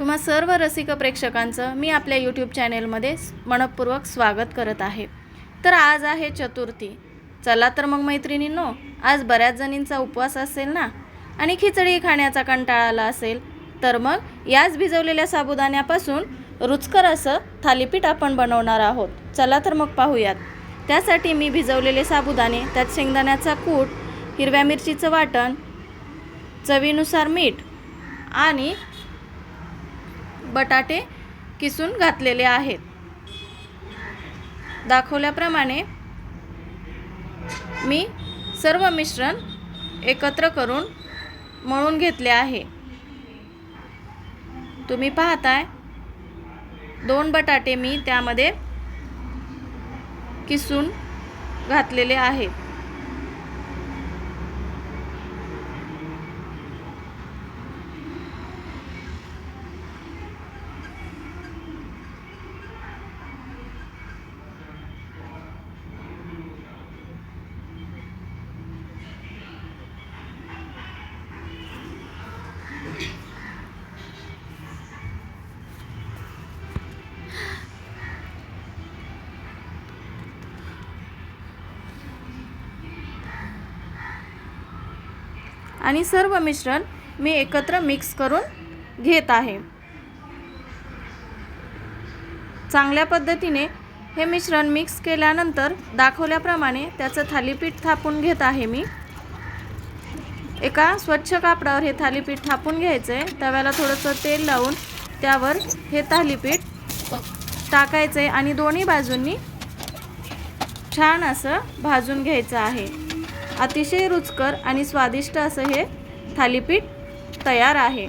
तुम्हा सर्व रसिक प्रेक्षकांचं मी आपल्या यूट्यूब चॅनेलमध्ये मनपूर्वक स्वागत करत आहे। तर आज आहे चतुर्थी। चला तर मग मैत्रिणींनो, आज बऱ्याच जणींचा उपवास असेल ना, आणि खिचडी खाण्याचा कंटाळा आला असेल, तर मग याच भिजवलेल्या साबुदाण्यापासून रुचकर असं थालीपीठ आपण बनवणार आहोत। चला तर मग पाहूयात। त्यासाठी मी भिजवलेले साबुदाणे, त्यात शेंगदाण्याचा कूट, हिरव्या मिरचीचं वाटण, चवीनुसार मीठ आणि बटाटे किसून घातलेले आहेत। दाखवल्याप्रमाणे मी सर्व मिश्रण एकत्र करून मळून घेतले आहे। तुम्ही पाहताय 2 बटाटे मी त्यामध्ये किसून घातलेले आहेत। आणि सर्व मिश्रण मी एकत्र मिक्स करून घेत आहे। चांगल्या पद्धतीने हे मिश्रण मिक्स केल्यानंतर दाखवल्याप्रमाणे त्याचं थालीपीठ थापून घेत आहे मी। एका स्वच्छ कापडावर हे थालीपीठ थापून घ्यायचे आहे। तव्याला थोडंसं तेल लावून त्यावर हे थालीपीठ टाकायचे आणि दोन्ही बाजूंनी छान असं भाजून घ्यायचं आहे। अतिशय रुचकर आणि स्वादिष्ट असं हे थालीपीठ तयार आहे।